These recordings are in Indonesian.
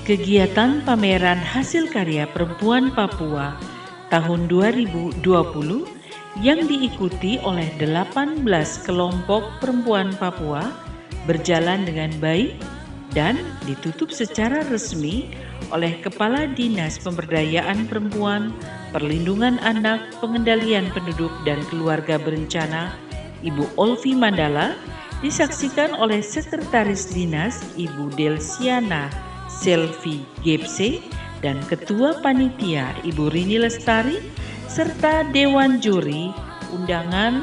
kegiatan pameran hasil karya perempuan Papua tahun 2020 yang diikuti oleh 18 kelompok perempuan Papua berjalan dengan baik dan ditutup secara resmi oleh Kepala Dinas Pemberdayaan Perempuan, Perlindungan Anak, Pengendalian Penduduk dan Keluarga Berencana, Ibu Olvi Mandala, disaksikan oleh Sekretaris Dinas Ibu Delsiana Selvi Gepse dan Ketua Panitia Ibu Rini Lestari serta Dewan Juri undangan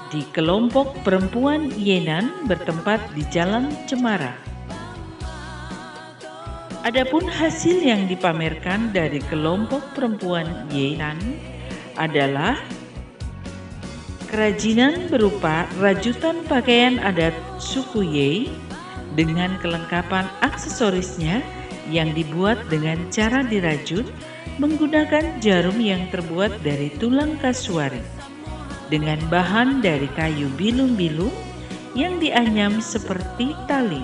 di kelompok perempuan Yenan bertempat di Jalan Cemara. Adapun hasil yang dipamerkan dari kelompok perempuan Yenan adalah kerajinan berupa rajutan pakaian adat suku Ye dengan kelengkapan aksesorisnya yang dibuat dengan cara dirajut menggunakan jarum yang terbuat dari tulang kasuari dengan bahan dari kayu bilung-bilung yang dianyam seperti tali.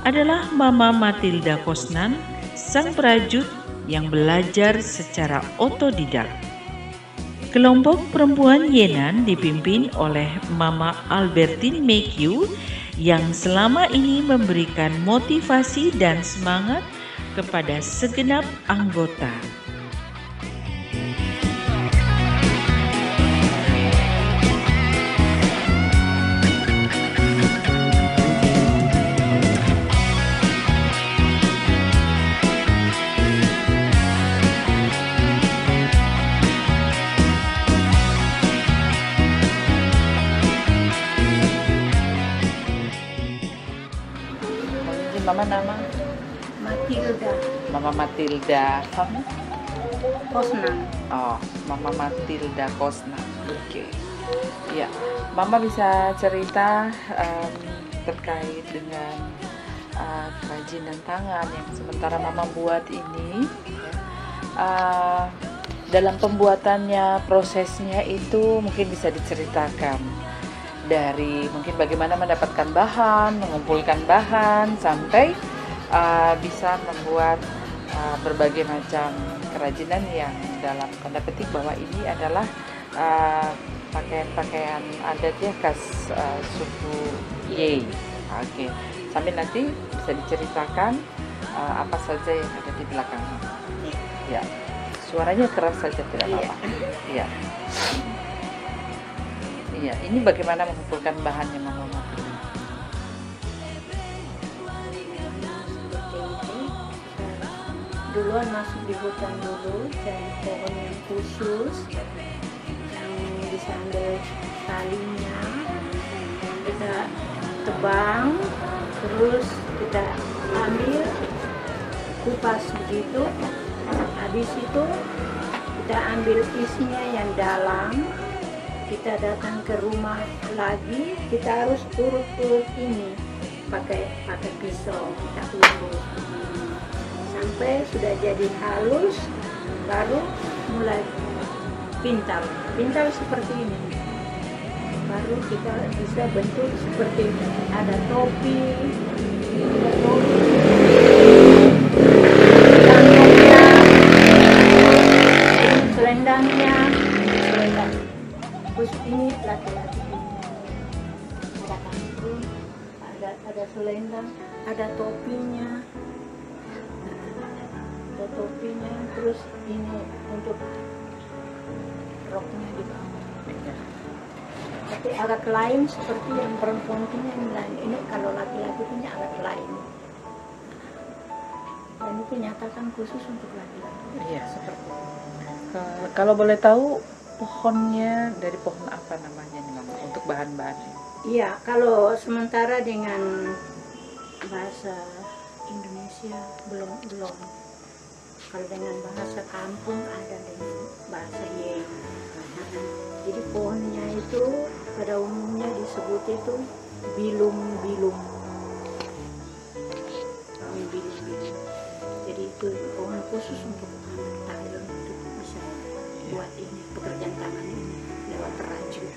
Adalah Mama Matilda Kosnan, sang perajut yang belajar secara otodidak. Kelompok perempuan Yenan dipimpin oleh Mama Albertine Mekyu yang selama ini memberikan motivasi dan semangat kepada segenap anggota. Mama nama? Matilda Mama Matilda. Kamu? Kosnan. Oh, Mama Matilda Kosnan. Oke. Ya, Mama bisa cerita terkait dengan kerajinan tangan yang sementara Mama buat ini. Dalam pembuatannya, prosesnya itu mungkin bisa diceritakan. Dari mungkin bagaimana mendapatkan bahan, mengumpulkan bahan, sampai bisa membuat berbagai macam kerajinan yang dalam tanda petik bahwa ini adalah pakaian-pakaian adat ya khas suku Ye. Oke, sambil nanti bisa diceritakan apa saja yang ada di belakangnya. Ya, suaranya keras saja tidak apa-apa. Iya. Iya, ini bagaimana mengumpulkan bahannya Mama Matilda? Duluan masuk di hutan dulu, cari pohon yang khusus yang bisa ambil talinya, kita tebang, terus kita ambil kupas begitu. Habis itu kita ambil isinya yang dalam, kita datang ke rumah lagi, kita harus urut-urut ini pakai pisau, kita urut sampai sudah jadi halus, baru mulai pintal seperti ini, baru kita bisa bentuk seperti ini. Ada topi, selendangnya, terus ini laki-laki ada kantun, ada selendang, ada topinya, terus ini untuk roknya di bawah. Tapi agak lain seperti yang perempuan punya yang lain. Ini kalau laki-laki punya agak lain. Dan itu nyatakan khusus untuk laki-laki. Iya. Seperti itu. Kalau boleh tahu pohonnya dari pohon apa namanya nih Mama untuk bahan-bahannya? Iya, kalau sementara dengan bahasa Indonesia belum. Kalau dengan bahasa kampung ada dengan bahasa Ye. Jadi pohonnya itu pada umumnya disebut itu bilung-bilung. Jadi itu pohon khusus untuk tali untuk bisa buat ini pekerjaan tangan ini lewat rajut.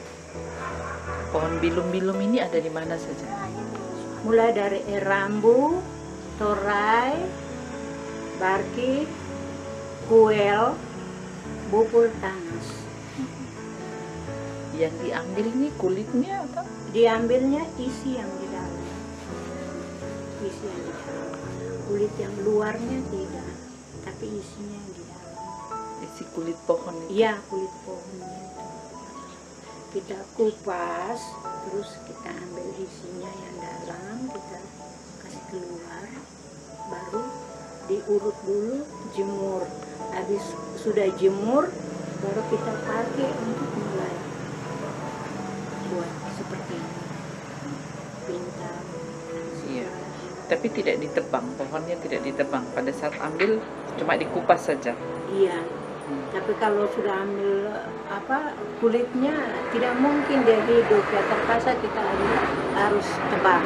Pohon bilum-bilum ini ada di mana saja? Mulai dari rambu, torai, barki, kuel, bubur tanas. Yang diambil ini kulitnya atau? Diambilnya isi yang di dalam. Isi yang di dalam. Kulit yang luarnya tidak, tapi isinya yang di dalam. Isi kulit pohon itu? Iya, kulit pohonnya itu. Kita kupas, terus kita ambil isinya yang dalam, kita kasih keluar, baru diurut dulu, jemur. Habis sudah jemur, baru kita pakai untuk mulai buat seperti ini. Bintang. Iya. Tapi tidak ditebang, pohonnya tidak ditebang. Pada saat ambil cuma dikupas saja. Iya. Tapi kalau sudah ambil kulitnya tidak mungkin dia hidup ya, terpaksa kita harus tebang.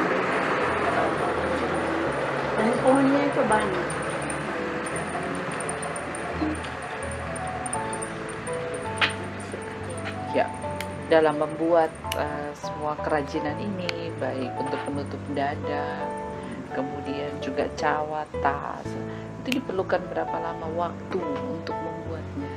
Dan pohonnya itu banyak. Ya, dalam membuat semua kerajinan ini, baik untuk penutup dada, kemudian juga cawat, tas, itu diperlukan berapa lama waktu untuk membuatnya?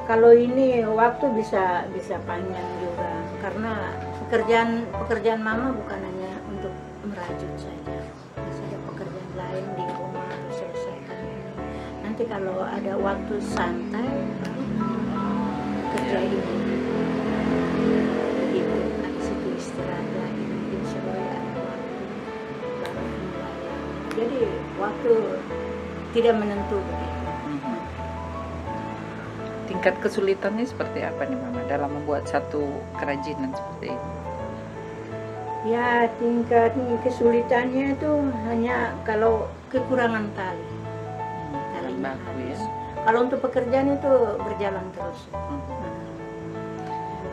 Kalau ini waktu bisa panjang juga, karena pekerjaan mama bukan hanya untuk merajut saja, masih ada pekerjaan lain di rumah harus selesaikan ini. Nanti kalau ada waktu santai baru kerja ini, begitu. Habis itu istirahat lagi, mungkin supaya ada waktu baru mulai. Jadi waktu tidak menentu begitu. Tingkat kesulitannya seperti apa nih Mama dalam membuat satu kerajinan seperti ini? Ya, tingkat kesulitannya itu hanya kalau kekurangan tali. Talinya Baku ya. habis. Kalau untuk pekerjaan itu berjalan terus.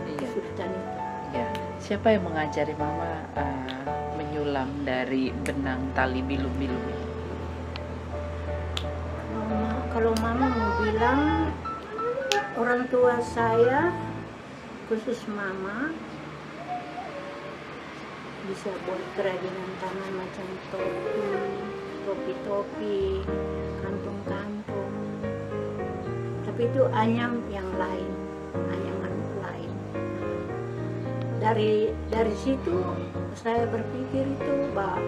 Iya. Kesulitan itu. Ya. Siapa yang mengajari Mama menyulam dari benang tali bilum-bilum ini? Kalau mama mau bilang, orang tua saya, khusus mama, bisa buat kerajinan tangan macam topi-topi, kantung-kantung. Tapi itu anyam yang lain, anyaman lain. Dari situ saya berpikir itu bahwa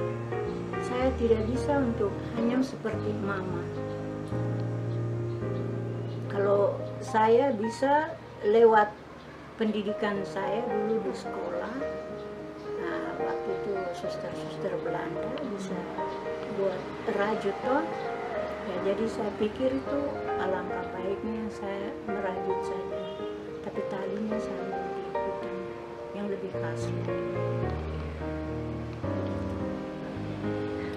saya tidak bisa untuk anyam seperti mama. Kalau saya bisa lewat pendidikan saya dulu di sekolah, nah waktu itu suster-suster Belanda bisa buat rajut toh, ya jadi saya pikir itu alangkah baiknya saya merajut saja, tapi talinya saya mau di hutan yang lebih asli.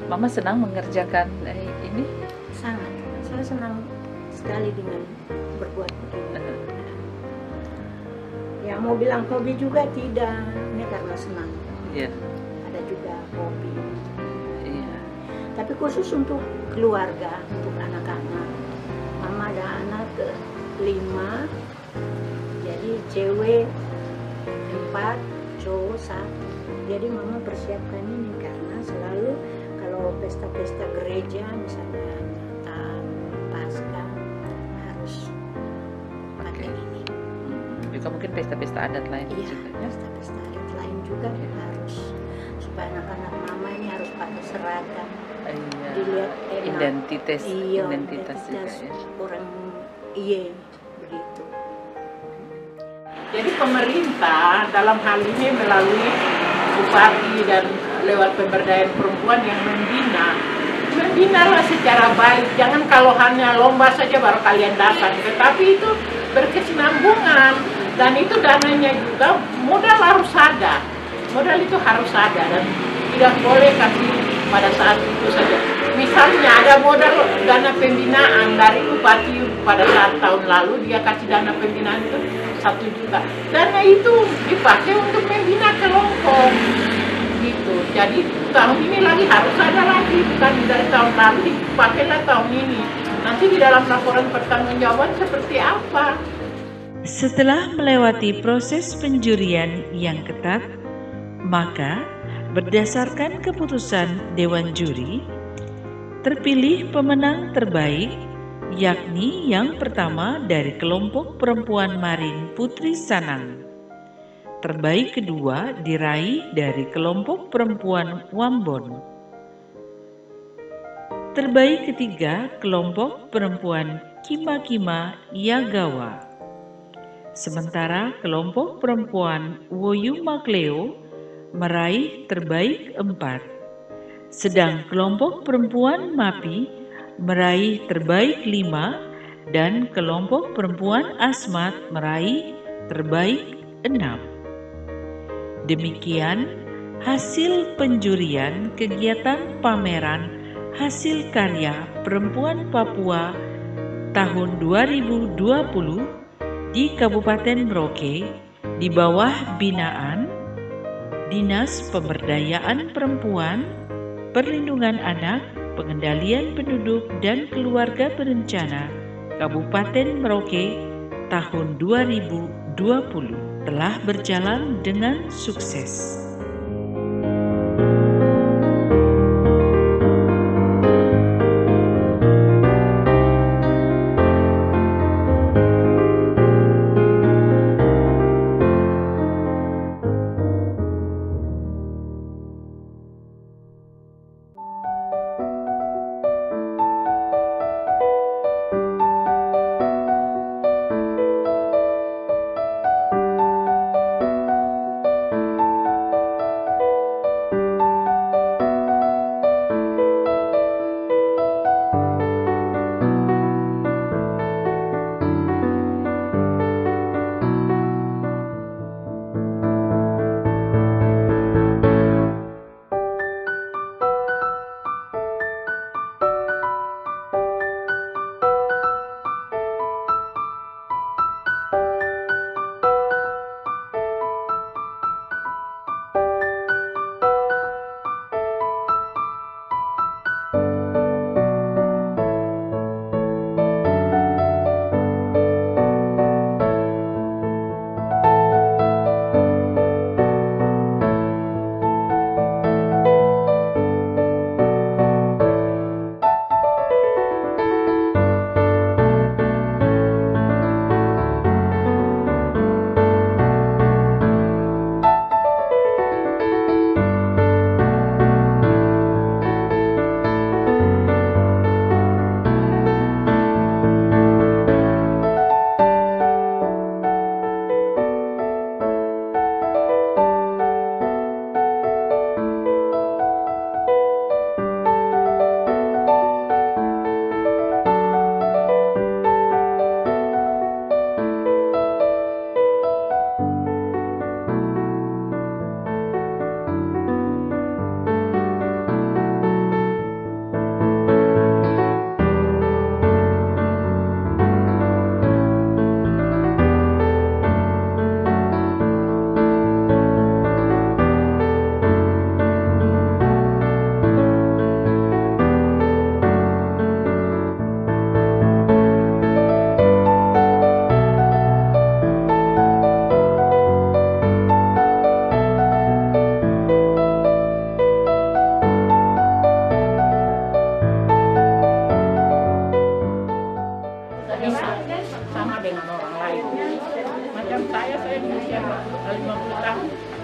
Mama senang mengerjakan ini? Sangat, saya senang sekali dengan berbuat begini. Ya mau bilang hobi juga tidak, ini karena senang. Iya. Ada juga hobi. Iya. Tapi khusus untuk keluarga, untuk anak-anak. Mama ada anak 5, jadi cewek 4, cowok 1. Jadi mama persiapkan ini karena selalu kalau pesta-pesta gereja misalnya Natal, Paskah harus pakai ini. Juga mungkin pesta-pesta adat lain Iya, juga ya. pesta-pesta adat lain juga harus, supaya anak-anak mama ini harus pakai seragam. Iya. Dilihat enak. Identitas Iya, juga ya. orang begitu. Jadi pemerintah dalam hal ini melalui bupati dan lewat pemberdayaan perempuan yang membinalah secara baik. Jangan kalau hanya lomba saja baru kalian datang, tetapi itu berkesinambungan dan itu dananya juga modal harus ada. Modal itu harus ada dan tidak boleh kasih pada saat itu saja. Misalnya ada modal dana pembinaan dari bupati pada saat tahun lalu dia kasih dana pembinaan itu 1 juta. Dana itu dipakai untuk membina kelompok gitu. Jadi tahun ini lagi harus ada lagi, bukan dari tahun lalu dipakailah tahun ini. Nanti di dalam laporan pertanggungjawaban seperti apa? Setelah melewati proses penjurian yang ketat, maka berdasarkan keputusan Dewan Juri, Terpilih pemenang terbaik, yakni yang pertama dari kelompok perempuan Marin Putri Sanang. Terbaik kedua diraih dari kelompok perempuan Wambon. Terbaik ketiga kelompok perempuan Kima-Kima Yagawa. Sementara kelompok perempuan Woyu Makleo meraih terbaik 4. Sedang kelompok perempuan Mapi meraih terbaik 5 dan kelompok perempuan Asmat meraih terbaik 6. Demikian hasil penjurian kegiatan pameran hasil karya perempuan Papua tahun 2020 di Kabupaten Merauke di bawah binaan Dinas Pemberdayaan Perempuan, Perlindungan Anak, Pengendalian Penduduk dan Keluarga Berencana Kabupaten Merauke tahun 2020 telah berjalan dengan sukses.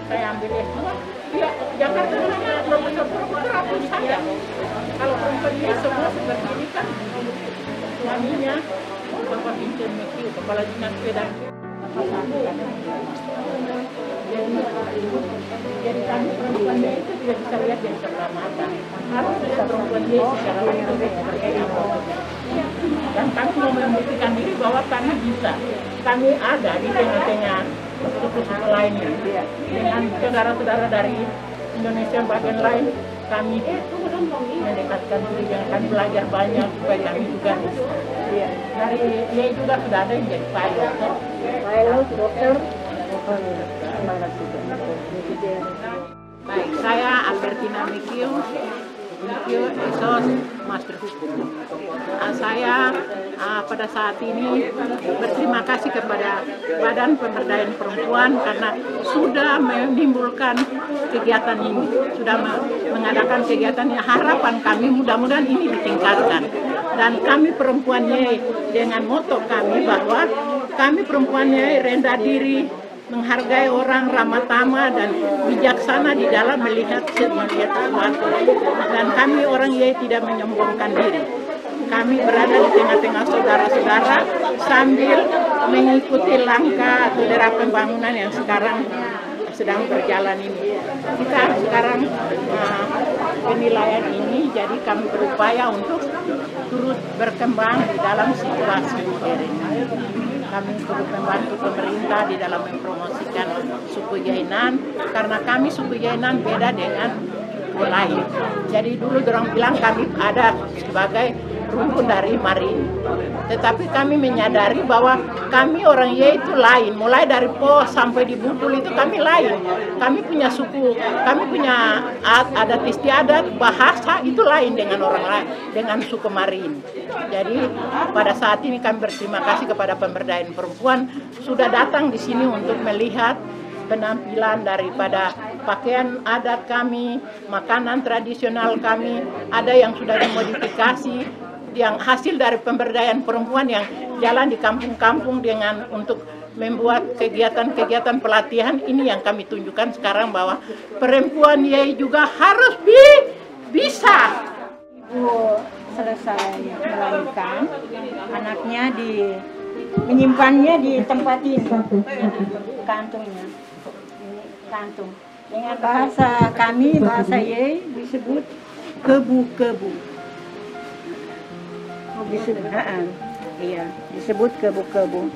saya ambil S2, ya Jakarta hanya profesor-profesor apun saya. Kalau perempuan ini semua seperti ini kan, suaminya Bapak Vincent Mekio, Kepala Dinas Pedang. Jadi kami perempuan dia itu tidak bisa lihat dari sebelah mata. Harus lihat perempuan dia secara utuh seperti apa. Dan kami mau membuktikan diri bahwa kami bisa. Kami ada di tengah-tengah suku-suku lainnya. Dengan saudara-saudara dari Indonesia bagian lain, kami mendekatkan diri dan kami belajar banyak supaya kami juga dari dia juga sudah ada yang jadi pilot, dokter. Baik, saya Albertina Mekio Eson Master Hukum. Saya pada saat ini berterima kasih kepada Badan Pemberdayaan Perempuan karena sudah menimbulkan kegiatan ini, sudah mengadakan kegiatannya. Harapan kami mudah-mudahan ini ditingkatkan. Dan kami perempuan Yei dengan moto kami bahwa kami perempuan Yei rendah diri, menghargai orang, ramah tamah dan bijaksana di dalam melihat sesuatu. Dan kami orang Yei tidak menyombongkan diri. Kami berada di tengah-tengah saudara-saudara sambil mengikuti langkah atau derap pembangunan yang sekarang sedang berjalan ini. Kita sekarang penilaian ini, jadi kami berupaya untuk turut berkembang di dalam situasi modern. Kami turut membantu pemerintah di dalam mempromosikan suku Jainan, karena kami suku Jainan beda dengan lain. Jadi dulu orang bilang kami ada sebagai rumpun dari Marin. Tetapi kami menyadari bahwa kami orang Yei itu lain. Mulai dari Po sampai di Budul itu kami lain. Kami punya suku, kami punya adat istiadat, bahasa itu lain dengan orang lain, dengan suku Marin. Jadi pada saat ini kami berterima kasih kepada pemberdayaan perempuan sudah datang di sini untuk melihat penampilan daripada pakaian adat kami, makanan tradisional kami, ada yang sudah dimodifikasi, yang hasil dari pemberdayaan perempuan yang jalan di kampung-kampung dengan untuk membuat kegiatan-kegiatan pelatihan. Ini yang kami tunjukkan sekarang bahwa perempuan Yei juga harus bisa. Ibu selesai melahirkan, anaknya menyimpannya di tempat ini, kantungnya. Ini kantung. Dengan bahasa kami, bahasa Yei disebut kebu-kebu. Iya, disebut kebu-kebu.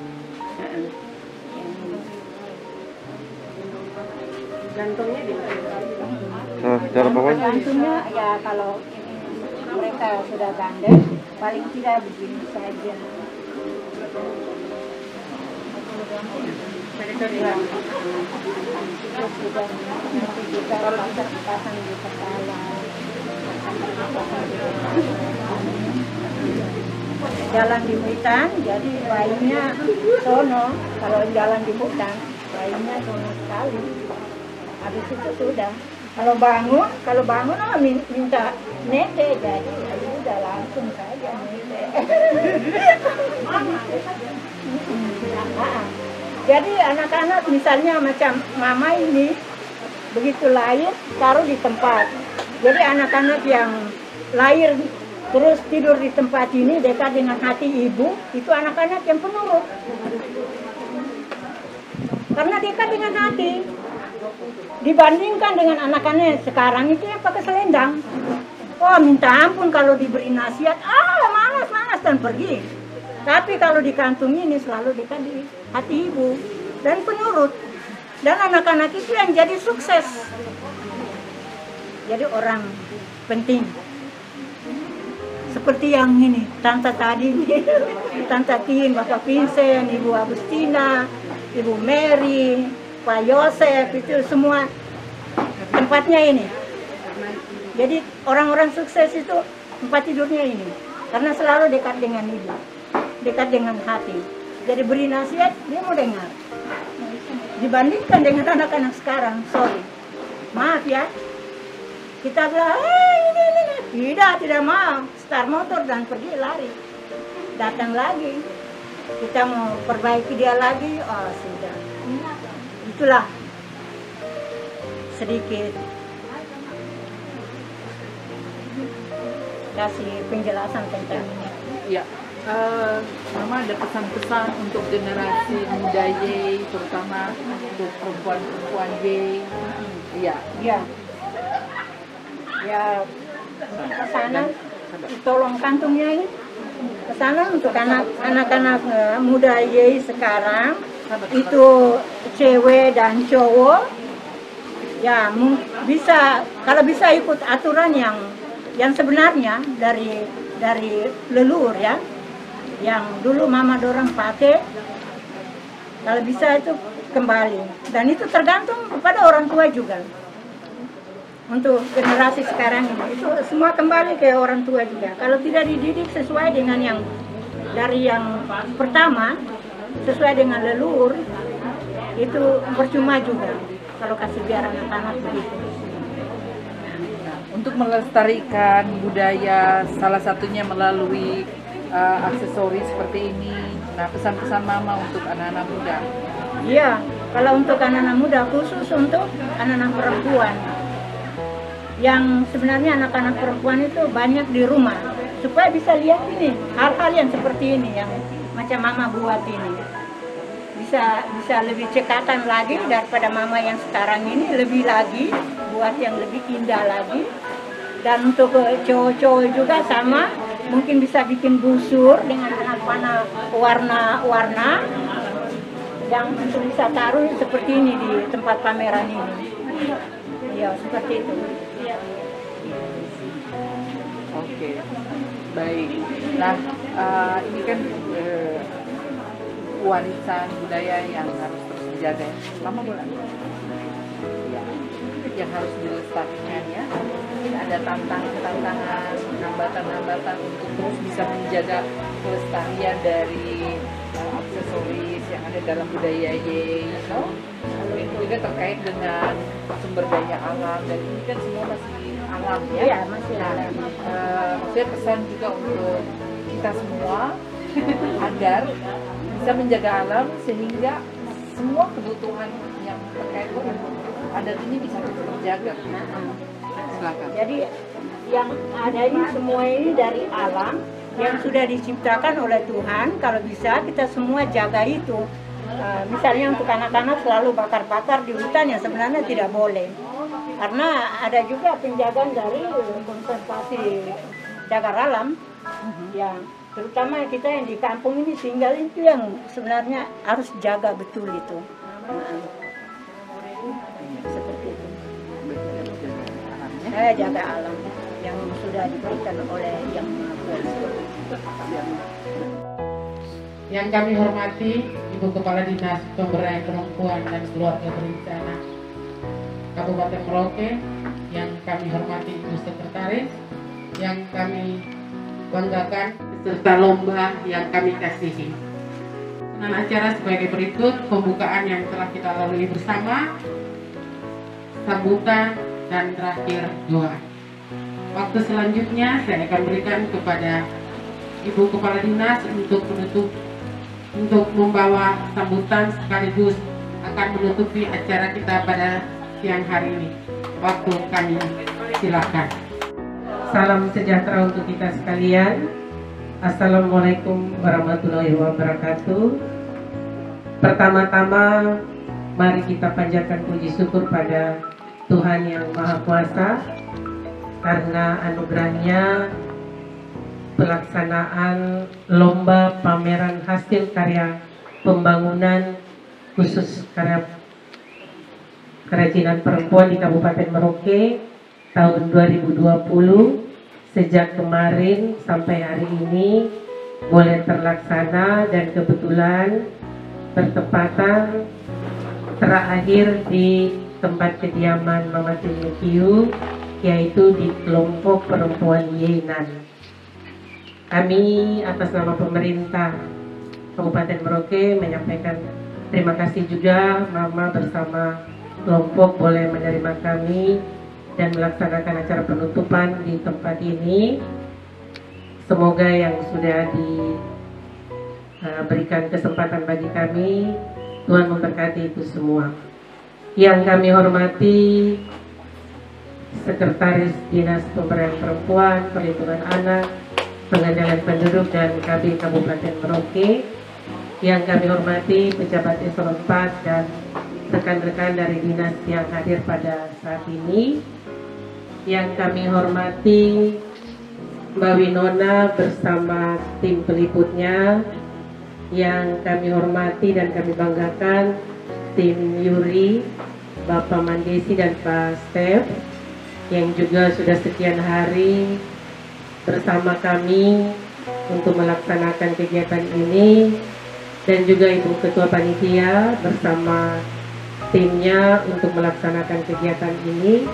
Gantungnya di mana? Cara bawah? Gantungnya ya kalau mereka sudah gandeng, paling tidak begini saja. Sudah nanti juga pasang di kepala. Jalan di hutan, jadi bayinya sono. Kalau jalan di hutan, bayinya sono sekali. Habis itu sudah. Kalau bangun minta nete, jadi udah langsung saja nete. Jadi anak-anak misalnya macam mama ini begitu lahir taruh di tempat. Jadi anak-anak yang lahir terus tidur di tempat ini dekat dengan hati ibu, itu anak-anak yang penurut. Karena dekat dengan hati. Dibandingkan dengan anak-anak sekarang itu yang pakai selendang. Oh, minta ampun kalau diberi nasihat, malas dan pergi. Tapi kalau di kantung ini selalu dekat di hati ibu dan penurut. Dan anak-anak itu yang jadi sukses. Jadi orang penting. Seperti yang ini, Tante tadi, Tante Tin, Bapak Vincent, Ibu Agustina, Ibu Mary, Pak Yosef, itu semua tempatnya ini. Jadi orang-orang sukses itu tempat tidurnya ini. Karena selalu dekat dengan ibu, dekat dengan hati. Jadi beri nasihat, dia mau dengar. Dibandingkan dengan anak-anak sekarang, sorry. Maaf ya. Kita bilang, ini. Tidak mau. Start motor dan pergi lari. Datang lagi. Kita mau perbaiki dia lagi, oh sudah. Itulah sedikit kasih penjelasan tentang ini. Ya, Mama ada pesan-pesan untuk generasi muda Yei, terutama untuk perempuan-perempuan Yei. Iya. Iya. Ya, ke sana tolong kantungnya ini. Ke sana untuk anak-anak muda Yei sekarang, itu cewek dan cowok, ya bisa, kalau bisa ikut aturan yang sebenarnya dari leluhur ya, yang dulu mama dorang pakai, kalau bisa itu kembali. Dan itu tergantung kepada orang tua juga. Untuk generasi sekarang ini, itu semua kembali ke orang tua juga. Kalau tidak dididik sesuai dengan yang dari yang pertama, sesuai dengan leluhur, itu percuma juga. kalau kasih biar anak-anak begitu. Nah, untuk melestarikan budaya salah satunya melalui aksesoris seperti ini. Nah, pesan-pesan Mama untuk anak-anak muda. Iya, kalau untuk anak-anak muda, khusus untuk anak-anak perempuan. Yang sebenarnya anak-anak perempuan itu banyak di rumah, supaya bisa lihat ini, hal-hal yang seperti ini, yang macam Mama buat ini. Bisa lebih cekatan lagi daripada Mama yang sekarang ini, lebih lagi, buat yang lebih indah lagi. Dan untuk cowok-cowok juga sama, mungkin bisa bikin busur dengan anak panah warna-warna yang untuk bisa taruh seperti ini di tempat pameran ini. Ya, seperti itu. Oke, baik. Nah, ini kan warisan budaya yang harus terus dijaga. Mama boleh? Ya, yang harus dilestarikan ya. Mungkin ada tantangan, hambatan-hambatan untuk terus bisa menjaga kelestarian dari aksesoris yang ada dalam budaya Ye. Itu juga terkait dengan sumber daya alam, dan ini kan semua masih alam ya. Iya, masih alam. Maksudnya pesan juga untuk kita semua agar bisa menjaga alam sehingga semua kebutuhan yang terkait dengan adat ini bisa terjaga. Silakan. Jadi yang ada ini semua ini dari alam yang sudah diciptakan oleh Tuhan. Kalau bisa kita semua jaga itu. Misalnya untuk anak-anak selalu bakar-bakar di hutan yang sebenarnya tidak boleh. Karena ada juga penjagaan dari konservasi cagar alam yang terutama kita yang di kampung ini tinggal itu yang sebenarnya harus jaga betul itu. Seperti itu. Saya jaga alam yang sudah diberikan oleh Yang Maha Kuasa. Yang kami hormati Ibu Kepala Dinas Pemberdayaan Perempuan dan Keluarga Berencana Kabupaten Merauke, yang kami hormati Ibu Sekretaris, yang kami banggakan, serta lomba yang kami kasihi. Dengan acara sebagai berikut, pembukaan yang telah kita lalui bersama, sambutan, dan terakhir doa. Waktu selanjutnya saya akan berikan kepada Ibu Kepala Dinas untuk membawa sambutan sekaligus akan menutupi acara kita pada siang hari ini. Waktu kami silakan. Salam sejahtera untuk kita sekalian. Assalamualaikum warahmatullahi wabarakatuh. Pertama-tama mari kita panjatkan puji syukur pada Tuhan Yang Maha Kuasa karena anugerahnya pelaksanaan lomba pameran hasil karya pembangunan khusus karya kerajinan perempuan di Kabupaten Merauke tahun 2020 sejak kemarin sampai hari ini boleh terlaksana, dan kebetulan bertepatan terakhir di tempat kediaman Mama Tinyu, yaitu di kelompok perempuan Yenan. Kami atas nama pemerintah Kabupaten Merauke menyampaikan terima kasih juga Mama bersama kelompok boleh menerima kami dan melaksanakan acara penutupan di tempat ini. Semoga yang sudah diberikan kesempatan bagi kami, Tuhan memberkati itu semua. Yang kami hormati Sekretaris Dinas Pemberdayaan Perempuan, Perlindungan Anak, Pengendalian Penduduk, dan KB Kabupaten Merauke. Yang kami hormati pejabat eselon 4 dan rekan-rekan dari dinas yang hadir pada saat ini. Yang kami hormati Mbak Winona bersama tim peliputnya. Yang kami hormati dan kami banggakan tim Yuri, Bapak Mandesi dan Pak Stef, yang juga sudah sekian hari bersama kami untuk melaksanakan kegiatan ini, dan juga Ibu Ketua Panitia bersama timnya untuk melaksanakan kegiatan ini.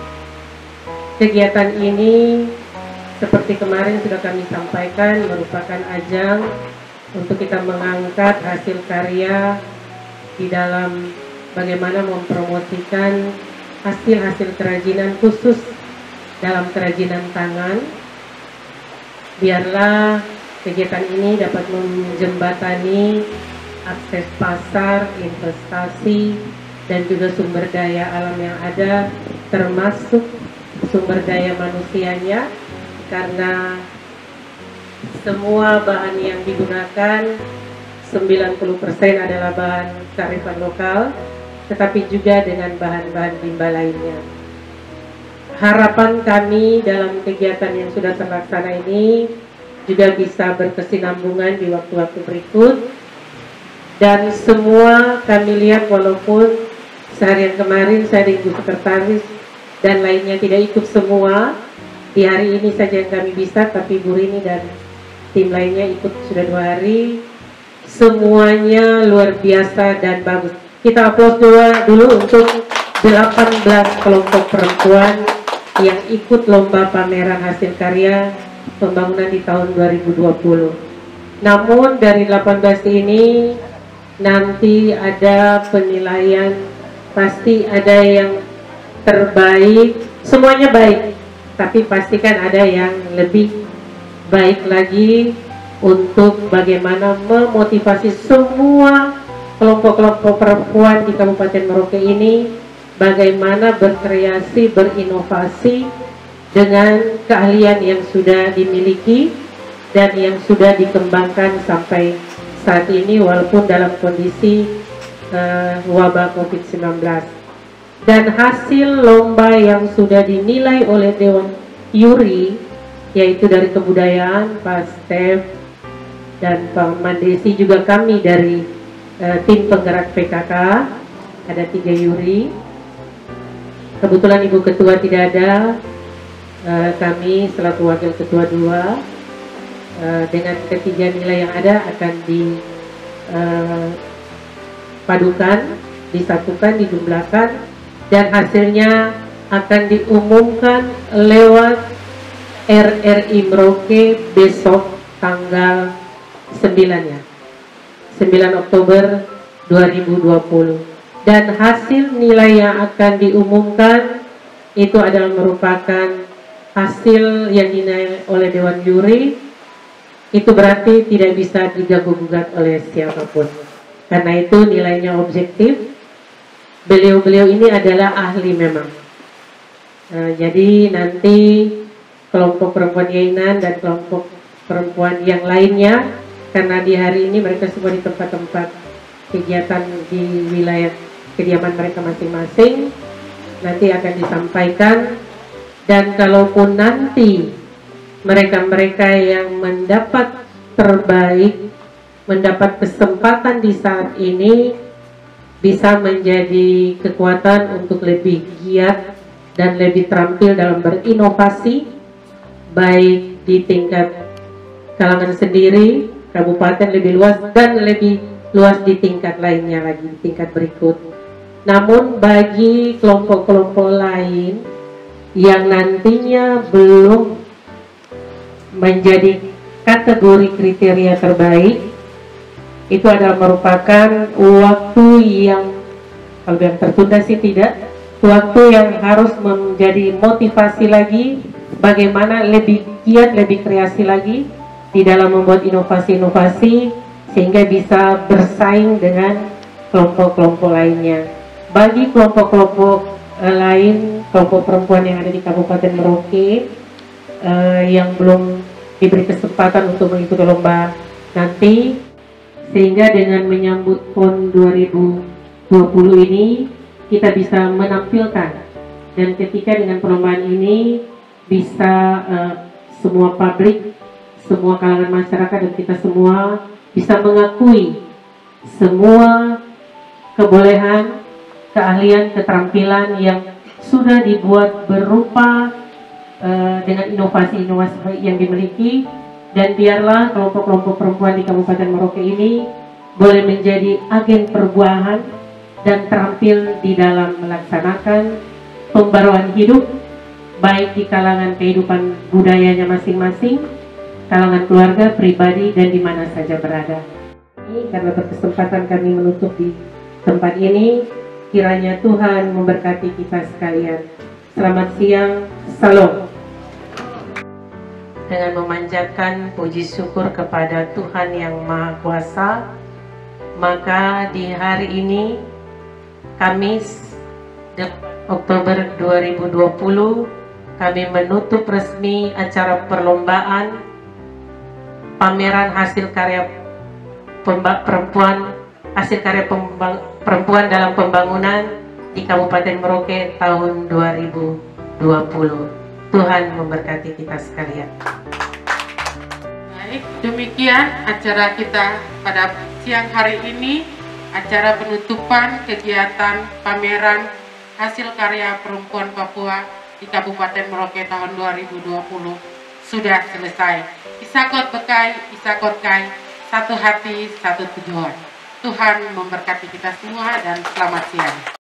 Kegiatan ini seperti kemarin sudah kami sampaikan merupakan ajang untuk kita mengangkat hasil karya di dalam bagaimana mempromosikan hasil-hasil kerajinan khusus dalam kerajinan tangan. Biarlah kegiatan ini dapat menjembatani akses pasar, investasi, dan juga sumber daya alam yang ada, termasuk sumber daya manusianya, karena semua bahan yang digunakan 90% adalah bahan kearifan lokal, tetapi juga dengan bahan-bahan limbah lainnya. Harapan kami dalam kegiatan yang sudah terlaksana ini juga bisa berkesinambungan di waktu-waktu berikut, dan semua kami lihat walaupun seharian kemarin saya di Ibu Sekretaris dan lainnya tidak ikut semua, di hari ini saja yang kami bisa, tapi Bu Rini dan tim lainnya ikut sudah 2 hari. Semuanya luar biasa dan bagus. Kita aplaus dulu untuk 18 kelompok perempuan yang ikut lomba pameran hasil karya pembangunan di tahun 2020. Namun dari 18 ini nanti ada penilaian, pasti ada yang terbaik, semuanya baik, tapi pastikan ada yang lebih baik lagi untuk bagaimana memotivasi semua kelompok-kelompok perempuan di Kabupaten Merauke ini bagaimana berkreasi, berinovasi dengan keahlian yang sudah dimiliki dan yang sudah dikembangkan sampai saat ini walaupun dalam kondisi wabah COVID-19. Dan hasil lomba yang sudah dinilai oleh Dewan Juri, yaitu dari kebudayaan, Pak Stef dan Pak Mandesi, juga kami dari tim penggerak PKK, ada 3 juri. Kebetulan Ibu Ketua tidak ada, kami selaku Wakil Ketua 2 dengan ketiga nilai yang ada akan dipadukan, disatukan, dijumlahkan, dan hasilnya akan diumumkan lewat RRI Merauke besok tanggal 9 ya, 9 Oktober 2020. Dan hasil nilai yang akan diumumkan itu adalah merupakan hasil yang dinilai oleh Dewan Juri. Itu berarti tidak bisa diganggu-gugat oleh siapapun. Karena itu nilainya objektif. Beliau-beliau ini adalah ahli memang. Jadi nanti kelompok perempuan Yainan dan kelompok perempuan yang lainnya, karena di hari ini mereka semua di tempat-tempat kegiatan di wilayah kediaman mereka masing-masing, nanti akan disampaikan. Dan kalaupun nanti mereka-mereka yang mendapat terbaik, mendapat kesempatan di saat ini, bisa menjadi kekuatan untuk lebih giat dan lebih terampil dalam berinovasi, baik di tingkat kalangan sendiri, kabupaten lebih luas, dan lebih luas di tingkat lainnya lagi, di tingkat berikut. Namun bagi kelompok-kelompok lain yang nantinya belum menjadi kategori kriteria terbaik, itu adalah merupakan waktu yang, kalau yang tertunda sih tidak, waktu yang harus menjadi motivasi lagi, bagaimana lebih giat, lebih kreasi lagi di dalam membuat inovasi-inovasi sehingga bisa bersaing dengan kelompok-kelompok lainnya. Bagi kelompok-kelompok lain, kelompok perempuan yang ada di Kabupaten Merauke yang belum diberi kesempatan untuk mengikuti lomba nanti, sehingga dengan menyambut PON 2020 ini kita bisa menampilkan, dan ketika dengan perlombaan ini bisa semua publik, semua kalangan masyarakat dan kita semua bisa mengakui semua kebolehan, keahlian, keterampilan yang sudah dibuat berupa dengan inovasi-inovasi yang dimiliki. Dan biarlah kelompok-kelompok perempuan di Kabupaten Merauke ini boleh menjadi agen perubahan dan terampil di dalam melaksanakan pembaruan hidup, baik di kalangan kehidupan budayanya masing-masing, kalangan keluarga, pribadi, dan di mana saja berada. Karena berkesempatan kami menutup di tempat ini, Kiranya Tuhan memberkati kita sekalian. Selamat siang, salam. Dengan memanjatkan puji syukur kepada Tuhan yang Maha Kuasa, maka di hari ini, Kamis Oktober 2020, kami menutup resmi acara perlombaan pameran hasil karya perempuan dalam pembangunan di Kabupaten Merauke tahun 2020. Tuhan memberkati kita sekalian. Baik, demikian acara kita pada siang hari ini, acara penutupan kegiatan pameran hasil karya perempuan Papua di Kabupaten Merauke tahun 2020 sudah selesai. Isakot bekai, isakot kai, satu hati, satu tujuan. Tuhan memberkati kita semua dan selamat siang.